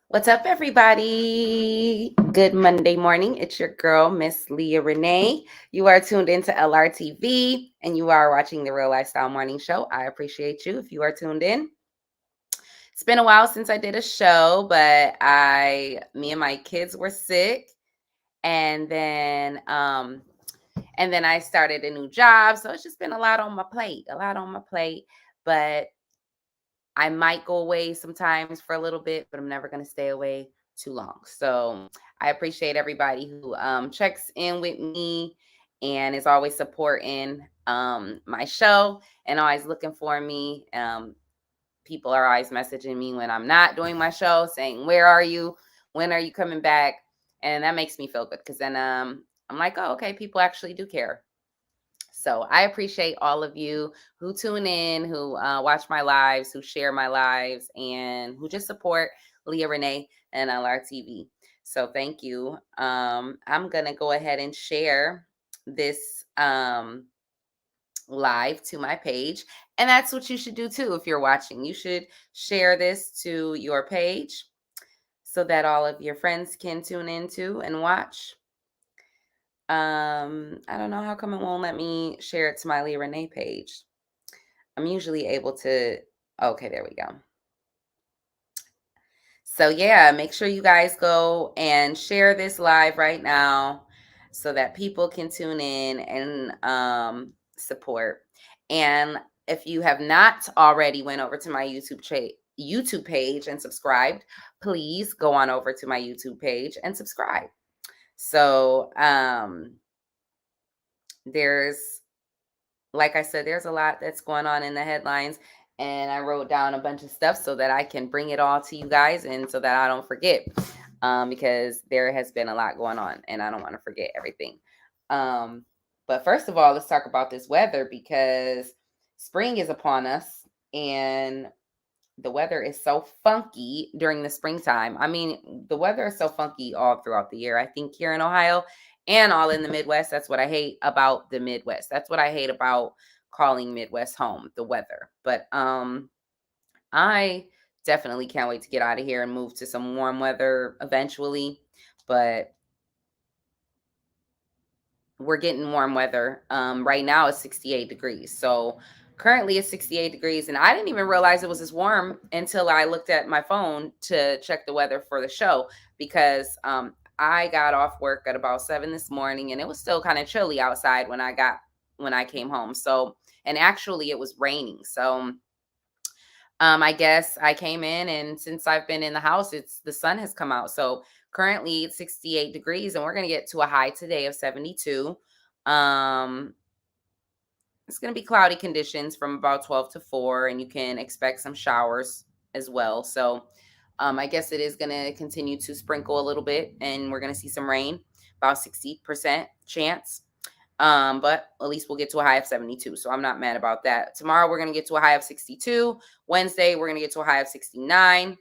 What's up, everybody? Good Monday morning. It's your girl, Miss Leah Renee. You are tuned into LRTV and you are watching the Real Lifestyle Morning Show. I appreciate you if you are tuned in. It's been a while since I did a show, but me and my kids were sick, and then I started a new job, so it's just been a lot on my plate. But I might go away sometimes for a little bit, but I'm never going to stay away too long. So I appreciate everybody who checks in with me and is always supporting my show and always looking for me. People are always messaging me when I'm not doing my show, saying, "Where are you? When are you coming back?" And that makes me feel good because then I'm like, "Oh, okay, people actually do care." So I appreciate all of you who tune in, who watch my lives, who share my lives, and who just support Leah Renee and LRTV. So thank you. I'm going to go ahead and share this live to my page. And that's what you should do too if you're watching. You should share this to your page so that all of your friends can tune into and watch. I don't know how come it won't let me share it to my Leah Renee page. I'm usually able to. Okay, there we go. So yeah, make sure you guys go and share this live right now so that people can tune in and support. And if you have not already went over to my YouTube page and subscribed, please go on over to my YouTube page and subscribe. So there's like I said, there's a lot that's going on in the headlines, and I wrote down a bunch of stuff so that I can bring it all to you guys and so that I don't forget, because there has been a lot going on and I don't want to forget everything. But first of all, let's talk about this weather because spring is upon us and the weather is so funky during the springtime. I mean, the weather is so funky all throughout the year. I think here in Ohio and all in the Midwest, that's what I hate about the Midwest. That's what I hate about calling Midwest home, the weather. But I definitely can't wait to get out of here and move to some warm weather eventually. But we're getting warm weather. Right now it's 68 degrees. So currently it's 68 degrees. And I didn't even realize it was this warm until I looked at my phone to check the weather for the show because I got off work at about 7 this morning and it was still kind of chilly outside when I came home. So, and actually it was raining. So I guess I came in and since I've been in the house, the sun has come out. So currently it's 68 degrees and we're going to get to a high today of 72. Um, it's going to be cloudy conditions from about 12 to 4 and you can expect some showers as well. So I guess it is going to continue to sprinkle a little bit and we're going to see some rain, about 60% chance. But at least we'll get to a high of 72. So I'm not mad about that. Tomorrow we're going to get to a high of 62. Wednesday we're going to get to a high of 69.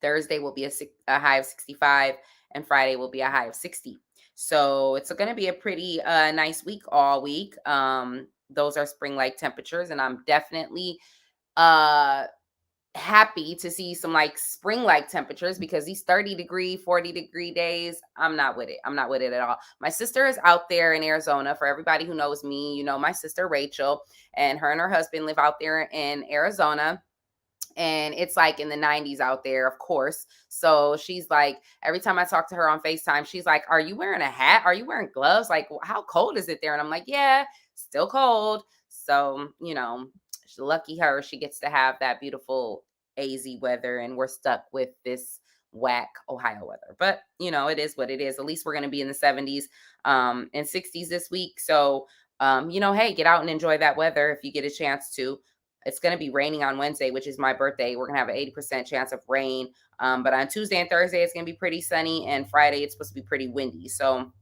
Thursday will be a high of 65 and Friday will be a high of 60. So it's going to be a pretty nice week all week. Those are spring-like temperatures and I'm definitely uh happy to see some like spring-like temperatures because these 30-degree, 40-degree days, I'm not with it. I'm not with it at all. My sister is out there in Arizona. For everybody who knows me, you know my sister Rachel, and her husband live out there in Arizona. And it's like in the 90s out there, of course. So she's like, every time I talk to her on FaceTime, she's like, "Are you wearing a hat? Are you wearing gloves? Like, how cold is it there?" And I'm like, "Yeah, still cold." So, lucky her, she gets to have that beautiful AZ weather, and we're stuck with this whack Ohio weather. But, it is what it is. At least we're going to be in the 70s and 60s this week. So, hey, get out and enjoy that weather if you get a chance to. It's going to be raining on Wednesday, which is my birthday. We're going to have an 80% chance of rain. But on Tuesday and Thursday, it's going to be pretty sunny. And Friday, it's supposed to be pretty windy. So,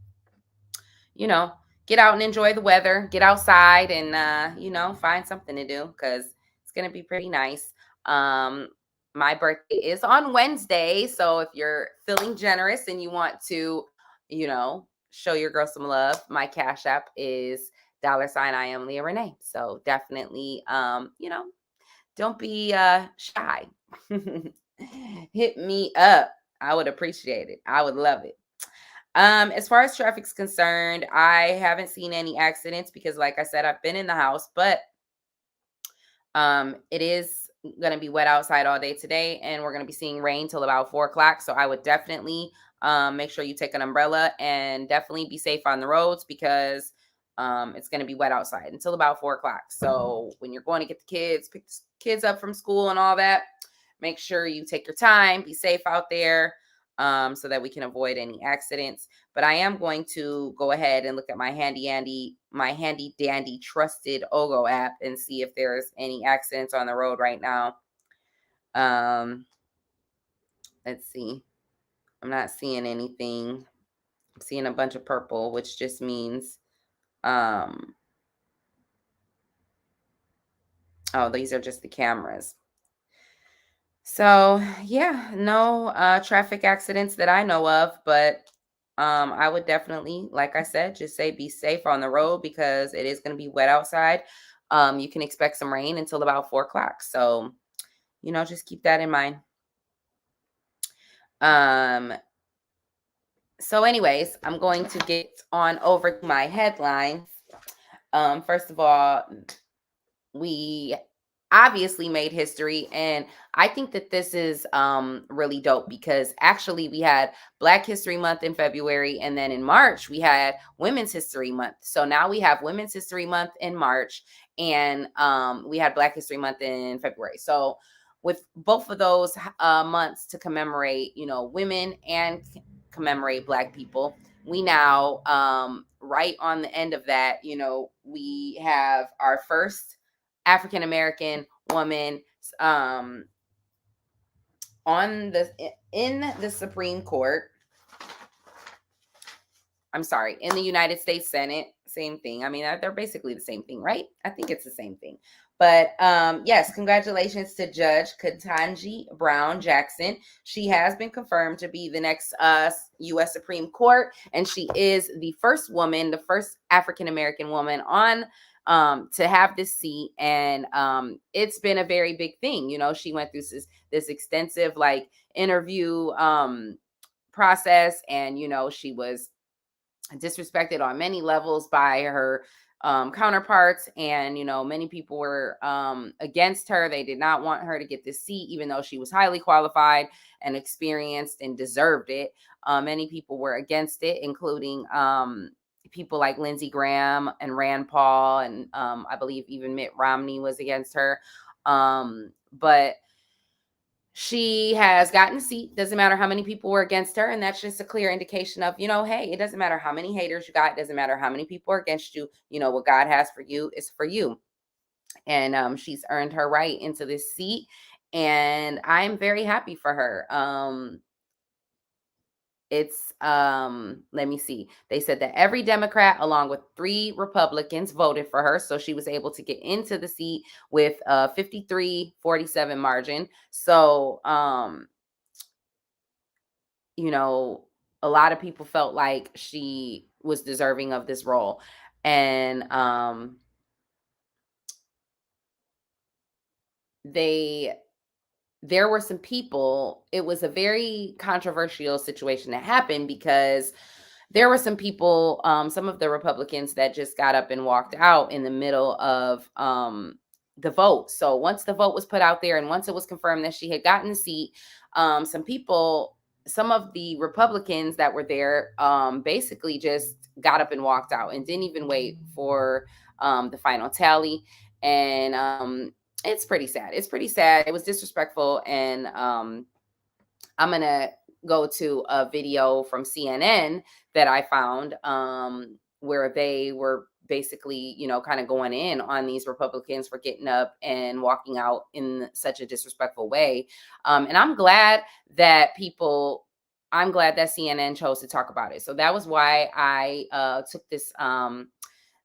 you know, get out and enjoy the weather. Get outside and, find something to do because it's going to be pretty nice. My birthday is on Wednesday. So if you're feeling generous and you want to, show your girl some love, my Cash App is $ I am Leah Renee. So definitely, don't be shy. Hit me up. I would appreciate it. I would love it. As far as traffic's concerned, I haven't seen any accidents because, like I said, I've been in the house, but it is going to be wet outside all day today, and we're going to be seeing rain till about 4 o'clock. So I would definitely make sure you take an umbrella and definitely be safe on the roads because it's going to be wet outside until about 4 o'clock. So when you're going to get the kids, pick the kids up from school and all that, make sure you take your time, be safe out there, so that we can avoid any accidents. But I am going to go ahead and look at my handy dandy trusted Ogo app and see if there's any accidents on the road right now. Let's see. I'm not seeing anything. I'm seeing a bunch of purple, which just means oh, these are just the cameras. So yeah, no traffic accidents that I know of, but I would definitely, like I said, just say be safe on the road because it is going to be wet outside. You can expect some rain until about 4 o'clock. So, just keep that in mind. So anyways, I'm going to get on over to my headlines. First of all, we obviously made history, and I think that this is really dope because actually we had Black History Month in February, and then in March we had Women's History Month. So now we have Women's History Month in March, and we had Black History Month in February. So with both of those months to commemorate women and commemorate Black people, we now right on the end of that, we have our first African American woman in the Supreme Court. I'm sorry, in the United States Senate. Same thing. I mean, they're basically the same thing, right? I think it's the same thing. But yes, congratulations to Judge Ketanji Brown Jackson. She has been confirmed to be the next U.S. Supreme Court, and she is the first woman, the first African American woman on to have this seat. And it's been a very big thing. She went through this extensive interview process, and she was disrespected on many levels by her counterparts, and many people were against her. They did not want her to get this seat, even though she was highly qualified and experienced and deserved it. Many people were against it, including people like Lindsey Graham and Rand Paul, and I believe even Mitt Romney was against her. But she has gotten a seat. Doesn't matter how many people were against her. And that's just a clear indication of, hey, it doesn't matter how many haters you got. It doesn't matter how many people are against you. What God has for you is for you. And she's earned her right into this seat. And I'm very happy for her. It's let me see. They said that every Democrat along with 3 Republicans voted for her, so she was able to get into the seat with a 53-47 margin. So a lot of people felt like she was deserving of this role. And there were some people, it was a very controversial situation that happened because there were some people, some of the Republicans that just got up and walked out in the middle of the vote. So once the vote was put out there and once it was confirmed that she had gotten the seat, some of the Republicans that were there basically just got up and walked out and didn't even wait for the final tally. And it's pretty sad. It's pretty sad. It was disrespectful. And I'm going to go to a video from CNN that I found where they were basically, kind of going in on these Republicans for getting up and walking out in such a disrespectful way. And I'm glad that CNN chose to talk about it. So that was why I took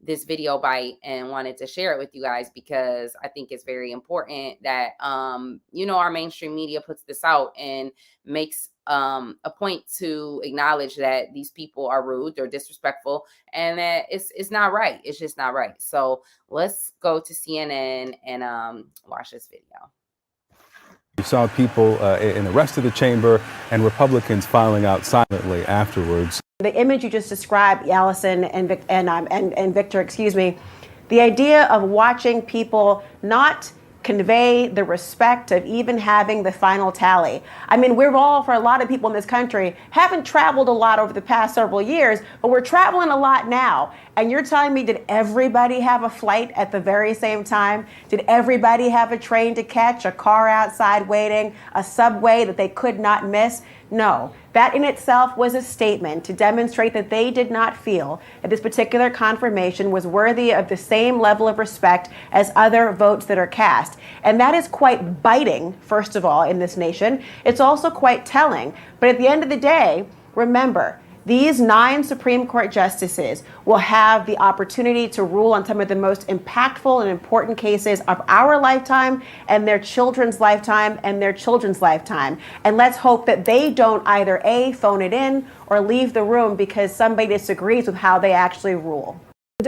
this video bite and wanted to share it with you guys, because I think it's very important that our mainstream media puts this out and makes a point to acknowledge that these people are rude, they're disrespectful, and that it's not right. It's just not right. So let's go to CNN and watch this video. You saw people in the rest of the chamber and Republicans filing out silently afterwards. The image you just described, Allison and Victor, excuse me, the idea of watching people not convey the respect of even having the final tally. I mean, we're all, for a lot of people in this country, haven't traveled a lot over the past several years, but we're traveling a lot now. And you're telling me, did everybody have a flight at the very same time? Did everybody have a train to catch, a car outside waiting, a subway that they could not miss? No. That in itself was a statement to demonstrate that they did not feel that this particular confirmation was worthy of the same level of respect as other votes that are cast. And that is quite biting, first of all, in this nation. It's also quite telling. But at the end of the day, remember, these 9 Supreme Court justices will have the opportunity to rule on some of the most impactful and important cases of our lifetime and their children's lifetime and their children's lifetime. And let's hope that they don't either A, phone it in or leave the room because somebody disagrees with how they actually rule.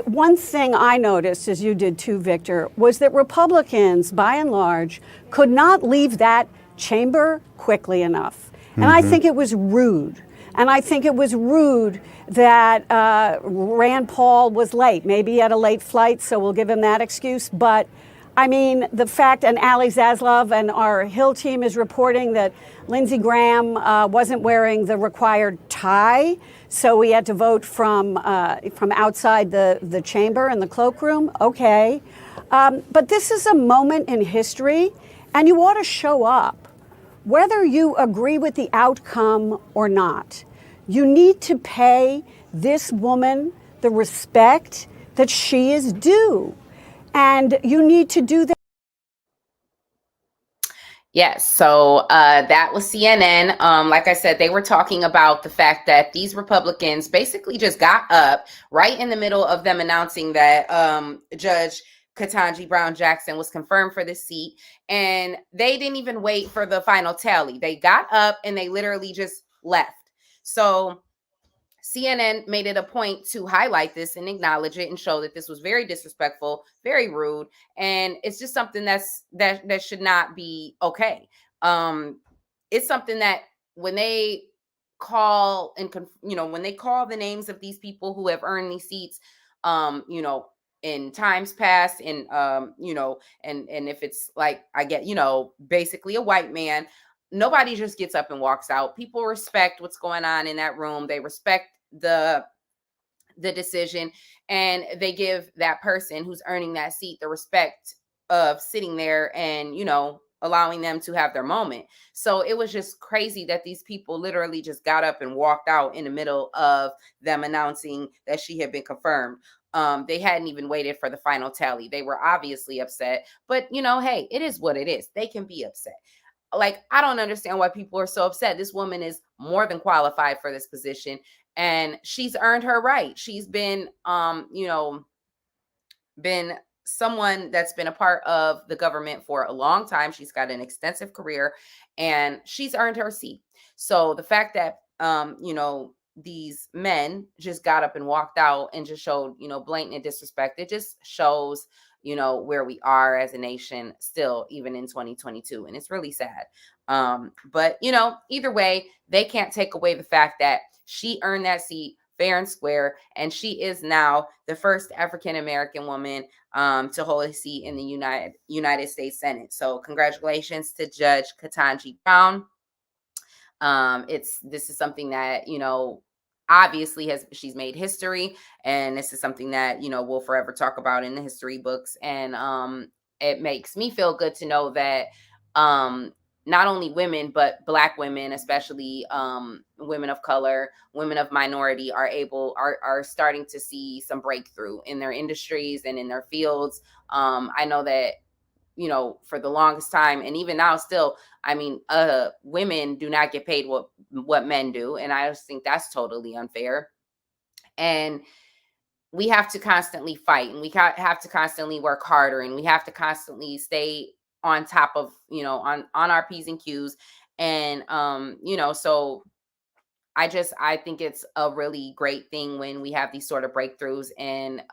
One thing I noticed, as you did too, Victor, was that Republicans, by and large, could not leave that chamber quickly enough. And I think it was rude. And I think it was rude that Rand Paul was late. Maybe he had a late flight, so we'll give him that excuse. But I mean, the fact, and Ali Zaslav and our Hill team is reporting that Lindsey Graham wasn't wearing the required tie, so we had to vote from outside the chamber in the cloakroom. Okay. But this is a moment in history, and you ought to show up. Whether you agree with the outcome or not, you need to pay this woman the respect that she is due. And you need to do that. Yes, so that was CNN. Like I said, they were talking about the fact that these Republicans basically just got up right in the middle of them announcing that Judge Ketanji Brown Jackson was confirmed for the seat, and they didn't even wait for the final tally. They got up and they literally just left. So CNN made it a point to highlight this and acknowledge it and show that this was very disrespectful, very rude, and it's just something that should not be okay. It's something that when they call and when they call the names of these people who have earned these seats, in times past, and and if it's like, I get, basically a white man, nobody just gets up and walks out. People respect what's going on in that room. They respect the decision, and they give that person who's earning that seat the respect of sitting there and, allowing them to have their moment. So it was just crazy that these people literally just got up and walked out in the middle of them announcing that she had been confirmed. They hadn't even waited for the final tally. They were obviously upset, but hey, it is what it is. They can be upset. Like, I don't understand why people are so upset. This woman is more than qualified for this position, and she's earned her right. She's been, been someone that's been a part of the government for a long time. She's got an extensive career, and she's earned her seat. So the fact that, these men just got up and walked out and just showed, blatant disrespect, it just shows, where we are as a nation still, even in 2022. And it's really sad. But, either way, they can't take away the fact that she earned that seat fair and square. And she is now the first African-American woman to hold a seat in the United States Senate. So congratulations to Judge Ketanji Brown. This is something that, obviously she's made history, and this is something that, we'll forever talk about in the history books. And it makes me feel good to know that not only women, but Black women, especially women of color, women of minority, are starting to see some breakthrough in their industries and in their fields. I know that, for the longest time, and even now still, I mean, women do not get paid what men do. And I just think that's totally unfair. And we have to constantly fight, and we have to constantly work harder, and we have to constantly stay on top of, on our P's and Q's. And, so I think it's a really great thing when we have these sort of breakthroughs, and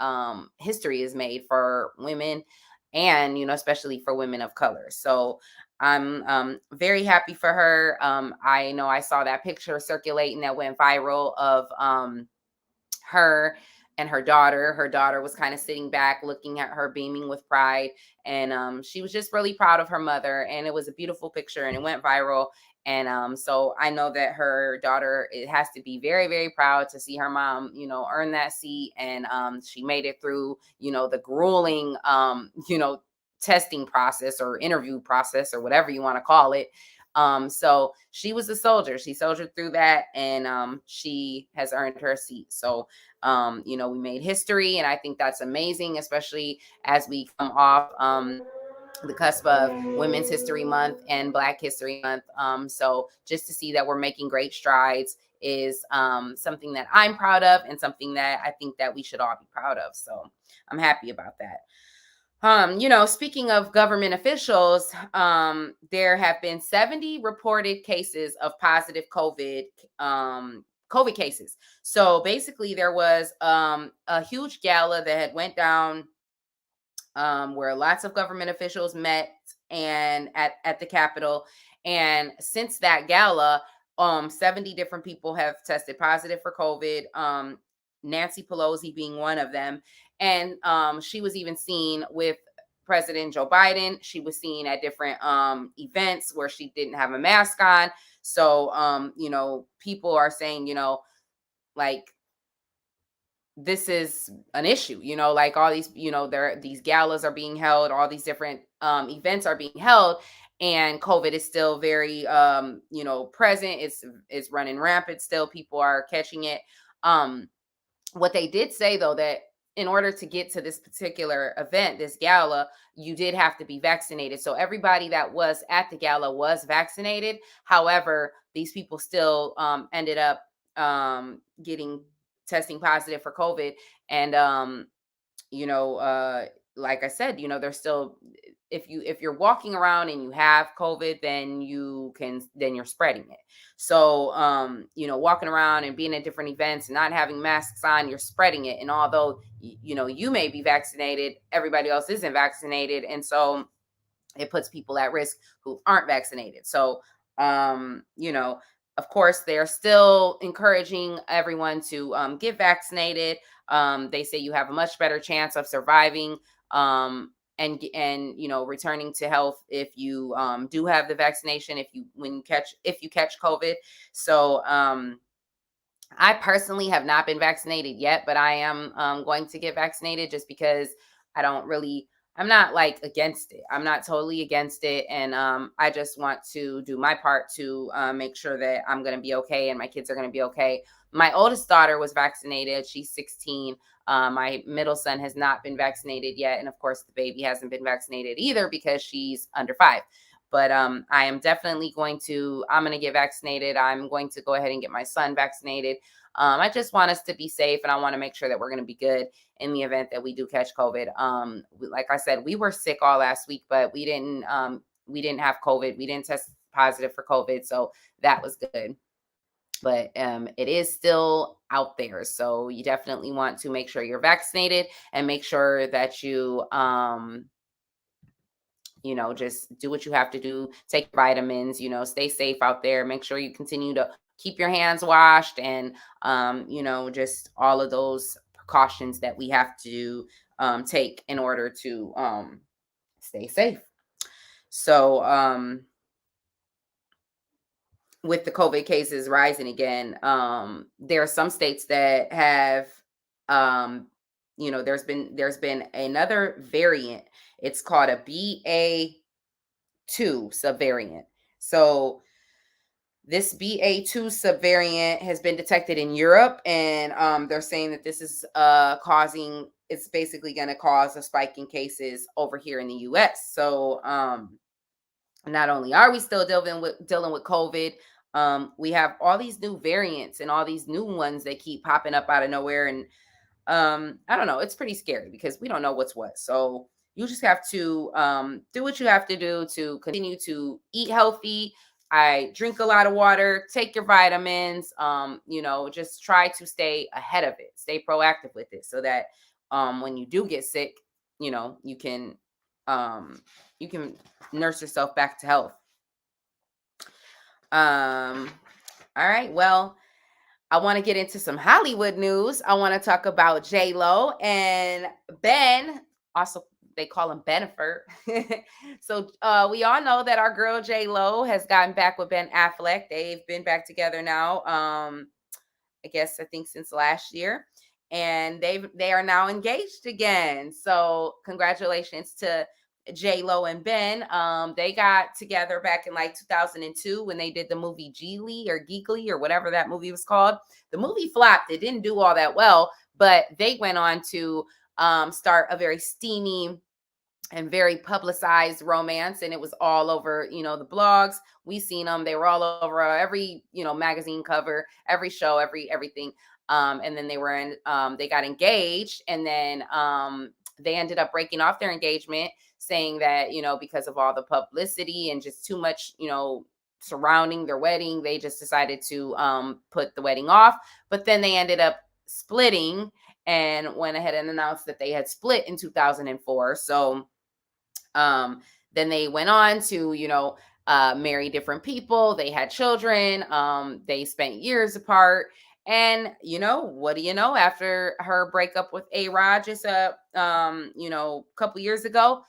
history is made for women, and, especially for women of color. So I'm very happy for her. I know I saw that picture circulating that went viral of her and her daughter. Her daughter was kind of sitting back, looking at her, beaming with pride. And she was just really proud of her mother. And it was a beautiful picture and it went viral. And so I know that her daughter, it has to be very, very proud to see her mom, earn that seat. And she made it through, the grueling, testing process or interview process or whatever you want to call it. So she was a soldier. She soldiered through that, and she has earned her seat. So we made history, and I think that's amazing, especially as we come off the cusp of Women's History Month and Black History Month. So just to see that we're making great strides is something that I'm proud of, and something that I think that we should all be proud of. So I'm happy about that. Speaking of government officials, there have been 70 reported cases of positive COVID cases. So basically there was a huge gala that had went down where lots of government officials met and at the Capitol. And since that gala, 70 different people have tested positive for COVID. Nancy Pelosi being one of them. And she was even seen with President Joe Biden. She was seen at different events where she didn't have a mask on. So, people are saying, like, this is an issue, like all these, these galas are being held, all these different events are being held, and COVID is still very, present. It's running rampant still. People are catching it. What they did say, though, that in order to get to this particular event, this gala, you did have to be vaccinated. So everybody that was at the gala was vaccinated. However, these people still ended up testing positive for COVID. And, like I said, there's still, if you're walking around and you have COVID, then you're spreading it. So, walking around and being at different events and not having masks on, you're spreading it. And although, you may be vaccinated, everybody else isn't vaccinated. And so it puts people at risk who aren't vaccinated. So, of course, they're still encouraging everyone to get vaccinated. They say you have a much better chance of surviving and returning to health if you do have the vaccination, if you catch COVID. So I personally have not been vaccinated yet, but I am going to get vaccinated just because I'm not like against it. I'm not totally against it. And I just want to do my part to make sure that I'm going to be okay and my kids are going to be okay. My oldest daughter was vaccinated. She's 16. My middle son has not been vaccinated yet. And of course, the baby hasn't been vaccinated either because she's under 5. But I am definitely I'm going to get vaccinated. I'm going to go ahead and get my son vaccinated. I just want us to be safe, and I want to make sure that we're going to be good in the event that we do catch COVID. Like I said, we were sick all last week, but we didn't have COVID. We didn't test positive for COVID, so that was good. But it is still out there, so you definitely want to make sure you're vaccinated and make sure that you just do what you have to do, take vitamins, stay safe out there, make sure you continue to keep your hands washed, and just all of those precautions that we have to take in order to stay safe. So with the COVID cases rising again, there are some states that have there's been another variant. It's called a BA2 subvariant. So this BA2 subvariant has been detected in Europe, and they're saying that this is it's basically going to cause a spike in cases over here in the US. So not only are we still dealing with COVID, we have all these new variants and all these new ones that keep popping up out of nowhere. And I don't know, it's pretty scary because we don't know what's what. So you just have to do what you have to do to continue to eat healthy. I drink a lot of water, take your vitamins, just try to stay ahead of it, stay proactive with it so that when you do get sick, you can you can nurse yourself back to health. All right. Well, I want to get into some Hollywood news. I want to talk about J-Lo and Ben. Also, they call him Bennifer. So we all know that our girl J-Lo has gotten back with Ben Affleck. They've been back together now. I think since last year, and they are now engaged again. So congratulations to J-Lo and Ben. They got together back in like 2002 when they did the movie Geekly or whatever that movie was called. The movie flopped. It didn't do all that well, but they went on to start a very steamy and very publicized romance, and it was all over, the blogs. We seen them. They were all over every, magazine cover, every show, everything. And then they got engaged, and then they ended up breaking off their engagement, saying that, because of all the publicity and just too much, surrounding their wedding, they just decided to put the wedding off. But then they ended up splitting and went ahead and announced that they had split in 2004. So then they went on to, marry different people. They had children. They spent years apart. And, what do you know? After her breakup with A-Rod just, couple years ago,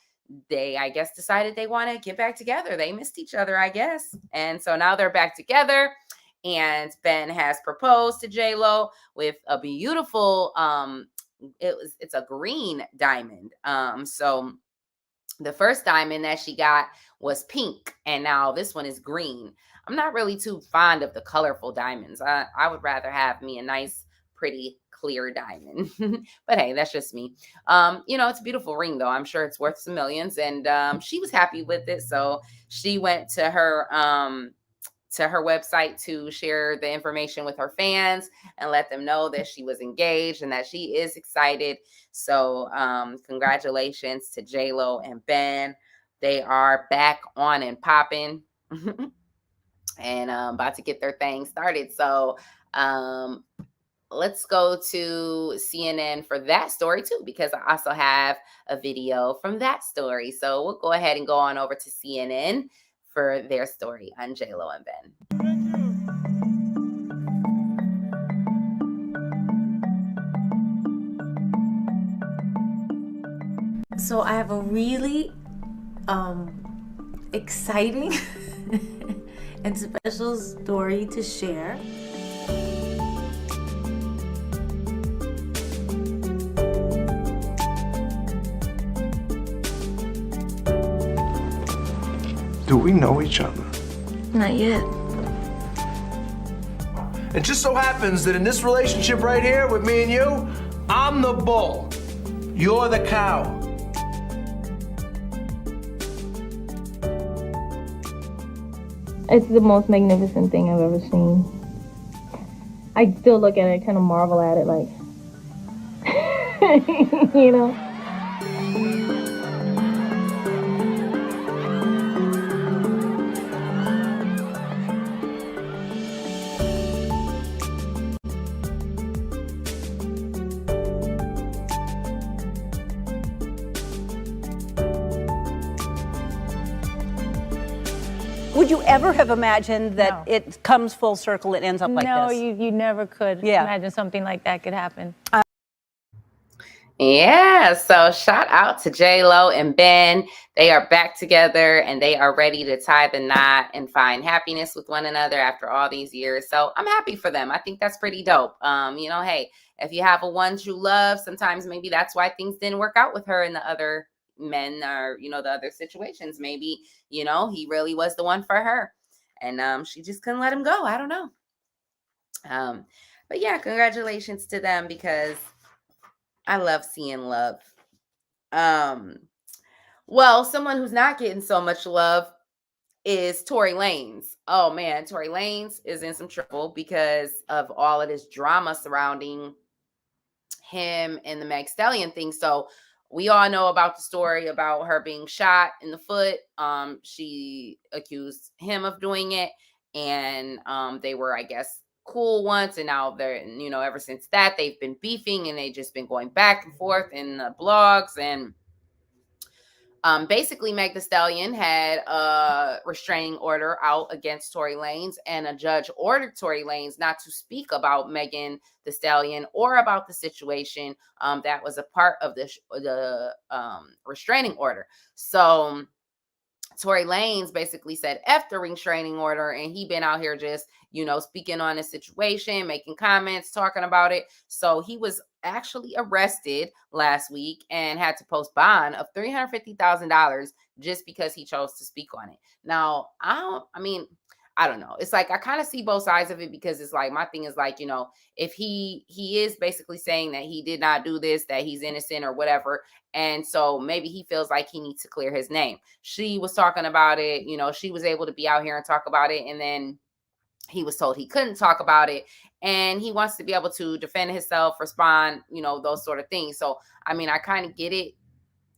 they, I guess, decided they want to get back together. They missed each other, I guess. And so now they're back together. And Ben has proposed to J-Lo with a beautiful, it's a green diamond. So the first diamond that she got was pink, and now this one is green. I'm not really too fond of the colorful diamonds. I would rather have me a nice, pretty, clear diamond. But hey, that's just me. It's a beautiful ring, though. I'm sure it's worth some millions, and she was happy with it. So she went to her website to share the information with her fans and let them know that she was engaged and that she is excited. So congratulations to J-Lo and Ben. They are back on and popping and about to get their thing started. So let's go to CNN for that story too, because I also have a video from that story. So we'll go ahead and go on over to CNN for their story on J-Lo and Ben. So I have a really exciting and special story to share. Do we know each other? Not yet. It just so happens that in this relationship right here with me and you, I'm the bull. You're the cow. It's the most magnificent thing I've ever seen. I still look at it, kind of marvel at it, like, you know? Would you ever have imagined that it comes full circle and ends up like this? No, you never could imagine something like that could happen. Yeah, so shout out to J-Lo and Ben. They are back together and they are ready to tie the knot and find happiness with one another after all these years. So I'm happy for them. I think that's pretty dope. Hey, if you have a one true love, sometimes maybe that's why things didn't work out with her and the other men or, the other situations. Maybe, he really was the one for her and she just couldn't let him go. I don't know. But yeah, congratulations to them because I love seeing love. Well, someone who's not getting so much love is Tory Lanez. Oh man, Tory Lanez is in some trouble because of all of this drama surrounding him and the Meg Stallion thing. So we all know about the story about her being shot in the foot. She accused him of doing it, and they were, I guess, cool once, and now they're, ever since that they've been beefing and they've just been going back and forth in the blogs. And Basically, Meg Thee Stallion had a restraining order out against Tory Lanez, and a judge ordered Tory Lanez not to speak about Megan Thee Stallion or about the situation that was a part of the restraining order. So Tory Lanez basically said F the restraining order, and he been out here just, speaking on the situation, making comments, talking about it. So he was actually arrested last week and had to post bond of $350,000 just because he chose to speak on it. Now, I don't know. It's like I kind of see both sides of it, because it's like, my thing is like, if he is basically saying that he did not do this, that he's innocent or whatever, and so maybe he feels like he needs to clear his name. She was talking about it, she was able to be out here and talk about it, and then he was told he couldn't talk about it, and he wants to be able to defend himself, respond, those sort of things. So, I kind of get it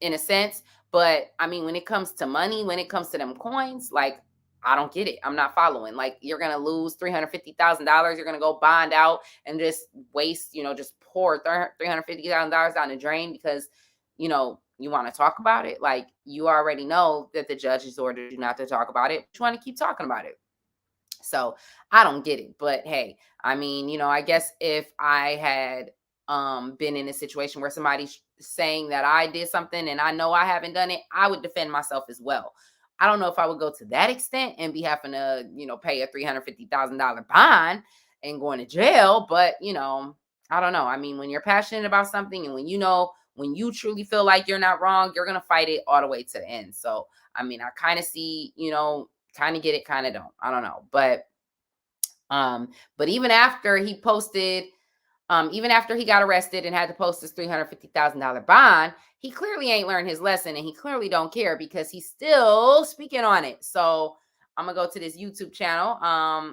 in a sense, but when it comes to money, when it comes to them coins, like, I don't get it. I'm not following. Like, you're going to lose $350,000. You're going to go bond out and just waste, just pour $350,000 down the drain because, you want to talk about it. Like, you already know that the judge has ordered you not to talk about it, but you want to keep talking about it. So I don't get it. But hey, I guess if I had been in a situation where somebody's saying that I did something and I know I haven't done it, I would defend myself as well. I don't know if I would go to that extent and be having to, pay a $350,000 bond and going to jail. But, I don't know. When you're passionate about something, and when you truly feel like you're not wrong, you're going to fight it all the way to the end. So, I kind of see, kind of get it, kind of don't. I don't know. But even after he posted, even after he got arrested and had to post his $350,000 bond, he clearly ain't learned his lesson, and he clearly don't care, because he's still speaking on it. So I'm going to go to this YouTube channel.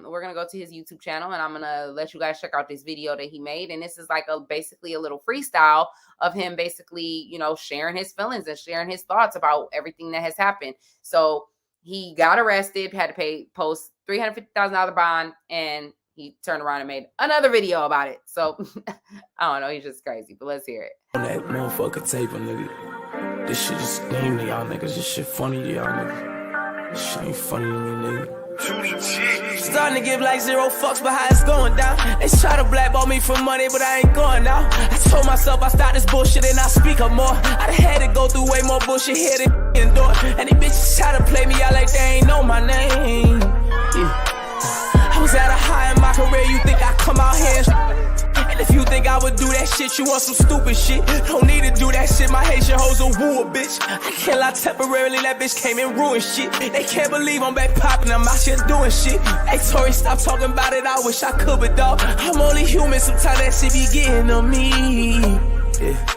We're going to go to his YouTube channel, and I'm going to let you guys check out this video that he made. And this is like basically a little freestyle of him basically, sharing his feelings and sharing his thoughts about everything that has happened. So he got arrested, had to post $350,000 bond, and he turned around and made another video about it. So I don't know, he's just crazy, but let's hear it. On that motherfucker tape, nigga. This shit is lame to y'all niggas. This shit funny to y'all niggas. This shit ain't funny to me, nigga. Starting to give like 0 fucks, but how it's going down. They try to blackball me for money, but I ain't going now. I told myself I start this bullshit and I speak up more. I had to go through way more bullshit here than endure. And these bitches try to play me out like they ain't know my name. Yeah. I was at a high in my career, you think I come out here and if you think I would do that shit, you want some stupid shit. Don't need to do that shit, my Haitian hoes a woo a bitch. I can't lie, temporarily that bitch came and ruined shit. They can't believe I'm back popping, I'm out here doing shit. Hey Tory, stop talking about it, I wish I could, but dog, I'm only human, sometimes that shit be getting to me. Yeah.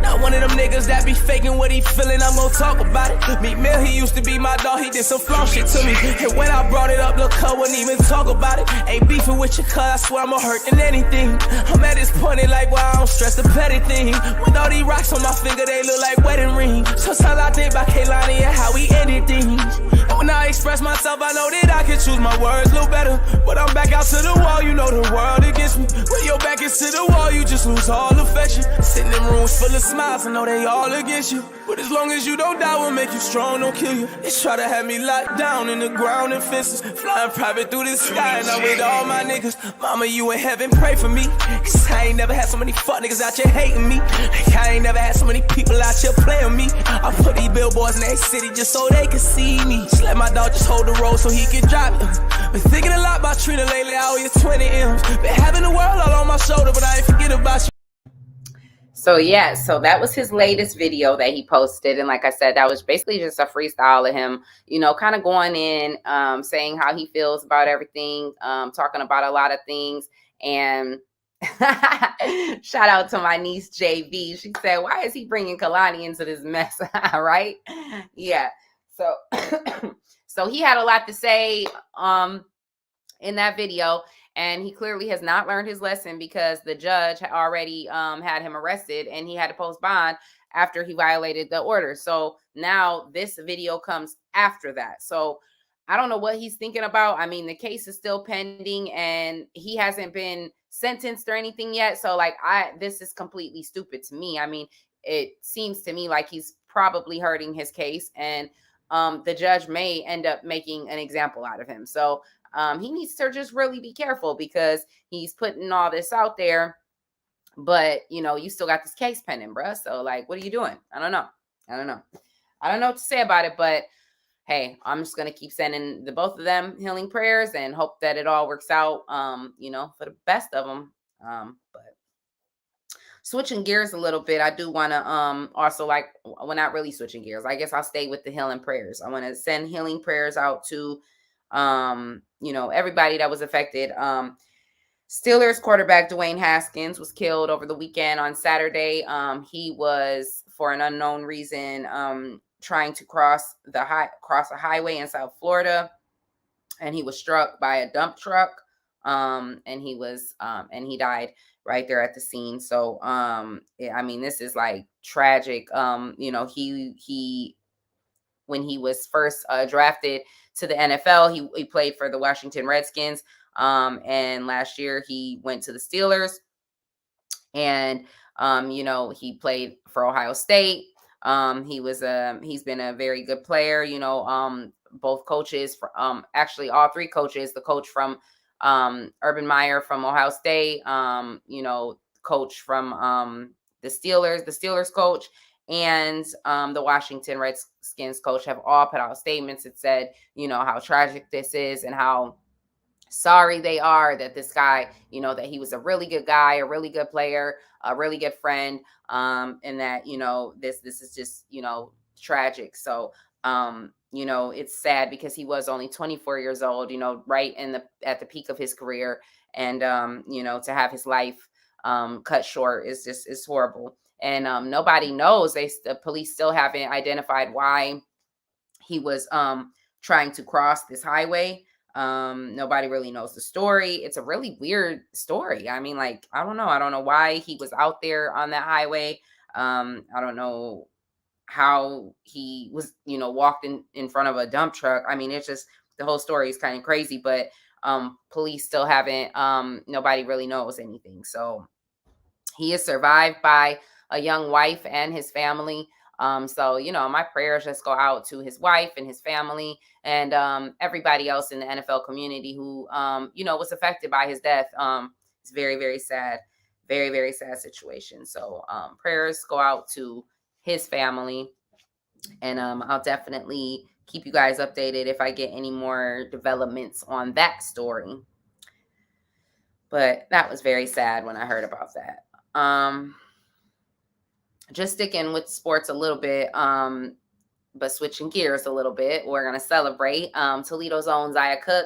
Not one of them niggas that be faking what he feeling, I'm gon' talk about it. Meek Mill, he used to be my dog, he did some flaw shit to me. And when I brought it up, look, cuz wouldn't even talk about it. Ain't beefing with your cuz, I swear I'm more hurt than anything. I'm at this point in life where I don't stress the petty thing. With all these rocks on my finger, they look like wedding rings. Sometimes I think about Kaylani and how we ended things. And when I express myself, I know that I can choose my words a little better. But I'm back out to the wall, you know the world against me. When your back is to the wall, you just lose all affection. Sitting in rooms full of smiles, I know they all against you. But as long as you don't die, will make you strong, don't kill you. They try to have me locked down in the ground and fences, flying private through the sky, and I'm with all my niggas. Mama, you in heaven, pray for me. Cause I ain't never had so many fuck niggas out here hating me. Like I ain't never had so many people out here playing me. I put these billboards in their city just so they can see me. Just let my dog just hold the road so he can drive me. Been thinking a lot about Trina lately, I owe you 20 M's. Been having the world all on my shoulder, but I ain't forget about you. So yeah, so that was his latest video that he posted. And like I said, that was basically just a freestyle of him, kind of going in, saying how he feels about everything, talking about a lot of things. And shout out to my niece, JV. She said, why is he bringing Kalani into this mess? Right? Yeah. So, so he had a lot to say in that video. And he clearly has not learned his lesson, because the judge had already had him arrested, and he had to post bond after he violated the order. So now this video comes after that. So I don't know what he's thinking about. The case is still pending, and he hasn't been sentenced or anything yet. So like, this is completely stupid to me. it seems to me like he's probably hurting his case, and the judge may end up making an example out of him. So he needs to just really be careful, because he's putting all this out there, but you still got this case pending, bruh. So like, what are you doing? I don't know what to say about it, but hey, I'm just going to keep sending the both of them healing prayers and hope that it all works out, for the best of them. But switching gears a little bit, I do want to also, like, well, not really switching gears. I guess I'll stay with the healing prayers. I want to send healing prayers out to, everybody that was affected. Steelers quarterback Dwayne Haskins was killed over the weekend on Saturday. He was, for an unknown reason, trying to cross a highway in South Florida, and he was struck by a dump truck, and he died right there at the scene. So this is like tragic. He when he was first drafted to the NFL, he played for the Washington Redskins, and last year he went to the Steelers, and he played for Ohio State. He's been a very good player. Both coaches, actually all three coaches, the coach from Urban Meyer from Ohio State, coach from the Steelers coach, and the Washington Redskins coach have all put out statements that said, how tragic this is and how sorry they are that this guy, that he was a really good guy, a really good player, a really good friend, and that, this is just, tragic. So, it's sad because he was only 24 years old, right at the peak of his career. And, to have his life cut short is horrible. And nobody knows. The police still haven't identified why he was trying to cross this highway. Nobody really knows the story. It's a really weird story. I mean, like, I don't know why he was out there on that highway. I don't know how he was, walked in front of a dump truck. I mean, it's just, the whole story is kind of crazy, but police still haven't, nobody really knows anything. So he is survived by a young wife and his family. So, my prayers just go out to his wife and his family, and everybody else in the NFL community who, was affected by his death. It's very, very sad, very, very sad situation. So prayers go out to his family, and I'll definitely keep you guys updated if I get any more developments on that story. But that was very sad when I heard about that. Just sticking with sports a little bit, but switching gears a little bit, we're going to celebrate. Toledo's own Zia Cook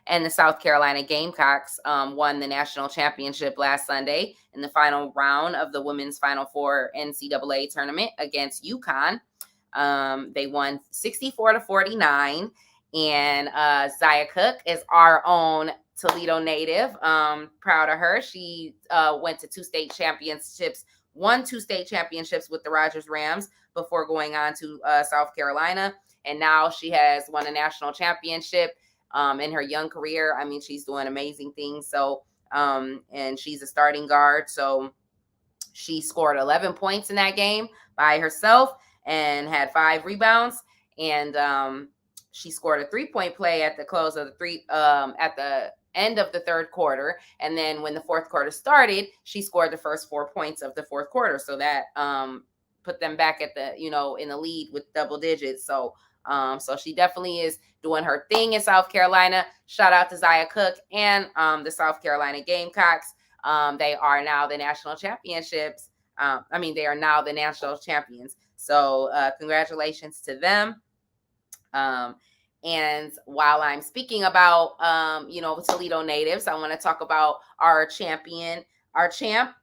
and the South Carolina Gamecocks won the national championship last Sunday in the final round of the women's Final Four NCAA tournament against UConn. They won 64-49, and Zia Cook is our own Toledo native. Proud of her. She went to won two state championships with the Rogers Rams before going on to South Carolina. And now she has won a national championship in her young career. I mean, she's doing amazing things. So, and she's a starting guard. So she scored 11 points in that game by herself and had 5 rebounds. And she scored a 3-point play at the close of at the end of the third quarter. And then when the fourth quarter started, she scored the first 4 points of the fourth quarter. So that put them back at the, in the lead with double digits. So so she definitely is doing her thing in South Carolina. Shout out to Zia Cook and the South Carolina Gamecocks. They are now the national championships. They are now the national champions. So congratulations to them. And while I'm speaking about, Toledo natives, I want to talk about our champ,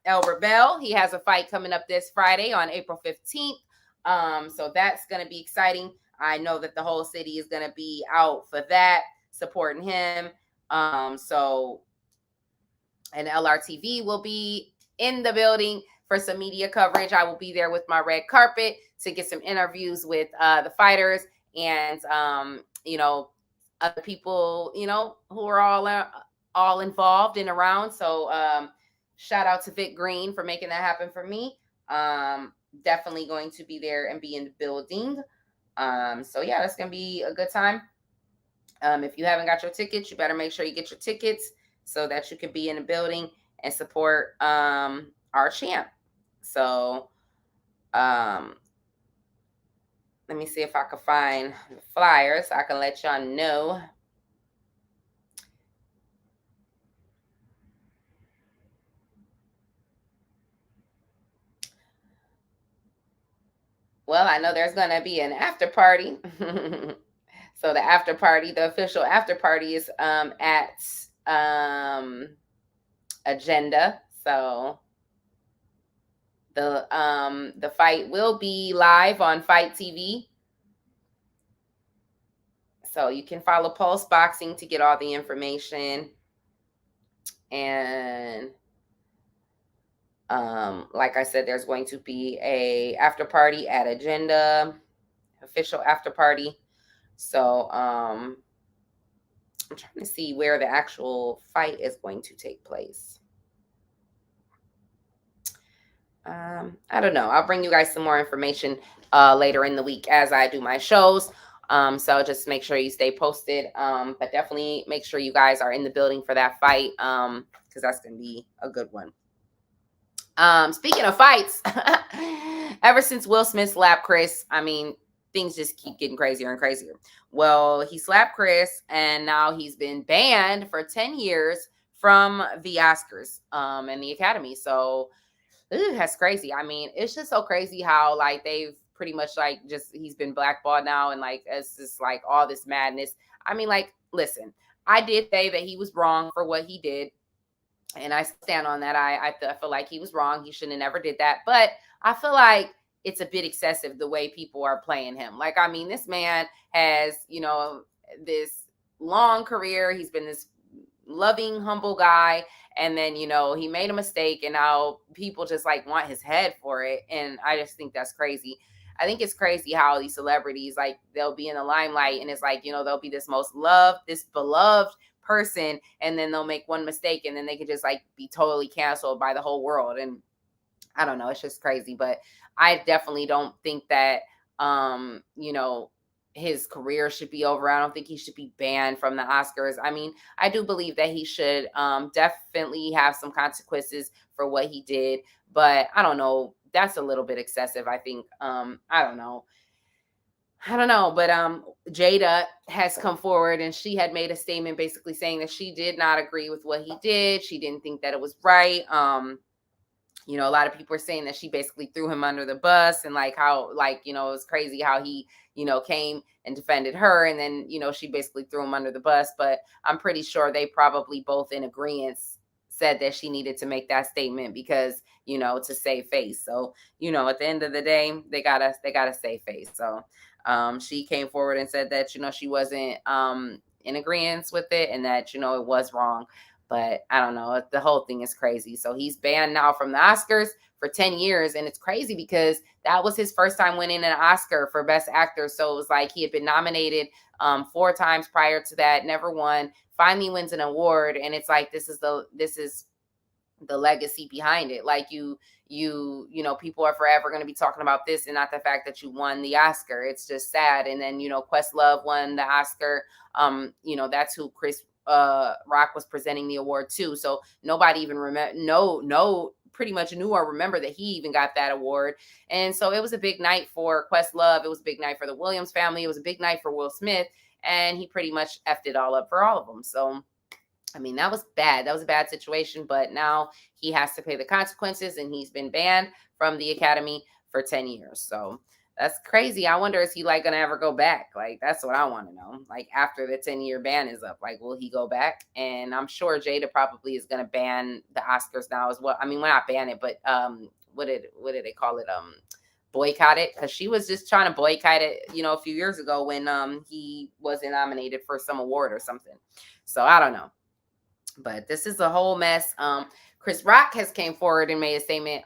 El Rebel. He has a fight coming up this Friday on April 15th. So that's going to be exciting. I know that the whole city is going to be out for that, supporting him. And LRTV will be in the building for some media coverage. I will be there with my red carpet to get some interviews with the fighters and, other people, who are all involved and around. So shout out to Vic Green for making that happen for me. definitely going to be there and be in the building. So yeah, that's gonna be a good time. If you haven't got your tickets, you better make sure you get your tickets so that you can be in the building and support our champ. So um, let me see if I can find the flyers so I can let y'all know. Well, I know there's going to be an after party. So the after party, the official after party is at Agenda. So the fight will be live on Fight TV. So you can follow Pulse Boxing to get all the information. And like I said, there's going to be a after party at Agenda, official after party. So I'm trying to see where the actual fight is going to take place. I don't know. I'll bring you guys some more information later in the week as I do my shows. So just make sure you stay posted. But definitely make sure you guys are in the building for that fight, because that's going to be a good one. Speaking of fights, ever since Will Smith slapped Chris, I mean, things just keep getting crazier and crazier. Well, he slapped Chris, and now he's been banned for 10 years from the Oscars and the Academy. So that's crazy. I mean, it's just so crazy how like they've pretty much like just he's been blackballed now, and like it's just like all this madness. I mean, like, listen, I did say that he was wrong for what he did, and I stand on that. I feel like he was wrong. He shouldn't have never did that. But I feel like it's a bit excessive the way people are playing him. Like, I mean, this man has, you know, this long career. He's been this loving, humble guy. And then, you know, he made a mistake, and now people just like want his head for it. And I just think that's crazy. I think it's crazy how these celebrities, like, they'll be in the limelight, and it's like, you know, they'll be this most loved, this beloved person, and then they'll make one mistake, and then they can just like be totally canceled by the whole world. And I don't know, it's just crazy. But I definitely don't think that you know, his career should be over. I don't think he should be banned from the Oscars. I mean, I do believe that he should definitely have some consequences for what he did, but I don't know, that's a little bit excessive, I think. I don't know, but Jada has come forward, and she had made a statement basically saying that she did not agree with what he did. She didn't think that it was right. You know, a lot of people are saying that she basically threw him under the bus, and like how, like, you know, it was crazy how he, you know, came and defended her, and then, you know, she basically threw him under the bus. But I'm pretty sure they probably both in agreement said that she needed to make that statement because, you know, to save face. So, you know, at the end of the day, they gotta save face. So she came forward and said that, you know, she wasn't in agreement with it, and that, you know, it was wrong. But I don't know. The whole thing is crazy. So he's banned now from the Oscars for 10 years. And it's crazy because that was his first time winning an Oscar for Best Actor. So it was like he had been nominated 4 times prior to that, never won, finally wins an award. And it's like, this is the legacy behind it. Like you know, people are forever going to be talking about this and not the fact that you won the Oscar. It's just sad. And then, you know, Questlove won the Oscar. You know, that's who Chris Rock was presenting the award to. So nobody even pretty much knew or remember that he even got that award. And so it was a big night for Questlove. It was a big night for the Williams family. It was a big night for Will Smith, and he pretty much effed it all up for all of them. So I mean, that was bad. That was a bad situation, but now he has to pay the consequences, and he's been banned from the Academy for 10 years. So that's crazy. I wonder, is he like going to ever go back? Like, that's what I want to know. Like, after the 10-year ban is up, like, will he go back? And I'm sure Jada probably is going to ban the Oscars now as well. I mean, we're not ban it, but what did they call it? Boycott it, because she was just trying to boycott it, you know, a few years ago when he wasn't nominated for some award or something. So I don't know. But this is a whole mess. Chris Rock has came forward and made a statement.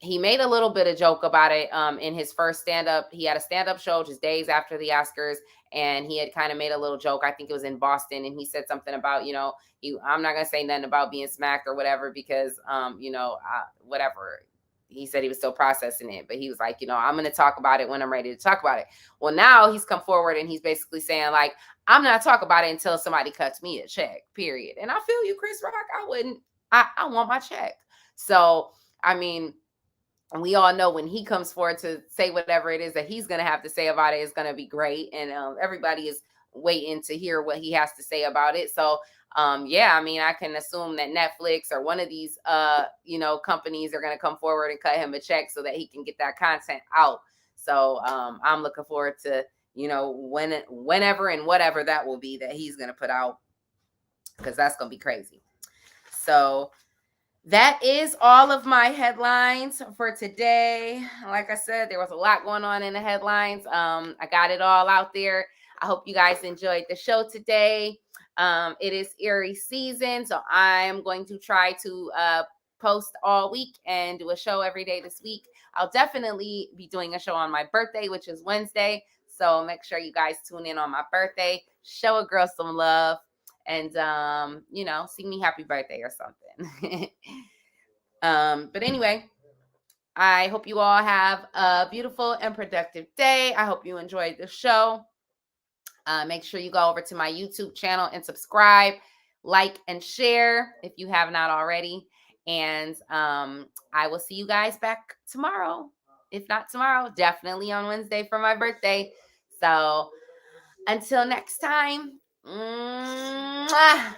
He made a little bit of joke about it in his first stand-up. He had a stand-up show just days after the Oscars, and he had kind of made a little joke. I think it was in Boston, and he said something about, you know, I'm not going to say nothing about being smacked or whatever because, you know, whatever. he said he was still processing it, but he was like, I'm going to talk about it when I'm ready to talk about it. Well, now he's come forward and he's basically saying like, I'm not talking about it until somebody cuts me a check, period. And I feel you, Chris Rock. I want my check. So, I mean, we all know when he comes forward to say whatever it is that he's going to have to say about it is going to be great. And everybody is waiting to hear what he has to say about it. So, yeah, I mean, I can assume that Netflix or one of these, companies are going to come forward and cut him a check so that he can get that content out. So I'm looking forward to, whenever and whatever that will be that he's going to put out, because that's going to be crazy. So that is all of my headlines for today. Like I said, there was a lot going on in the headlines. I got it all out there. I hope you guys enjoyed the show today. It is Aries season, so I'm going to try to post all week and do a show every day this week. I'll definitely be doing a show on my birthday, which is Wednesday. So make sure you guys tune in on my birthday. Show a girl some love. And, sing me happy birthday or something. But anyway, I hope you all have a beautiful and productive day. I hope you enjoyed the show. Make sure you go over to my YouTube channel and subscribe, like, and share if you have not already. And I will see you guys back tomorrow. If not tomorrow, definitely on Wednesday for my birthday. So until next time. Mwah.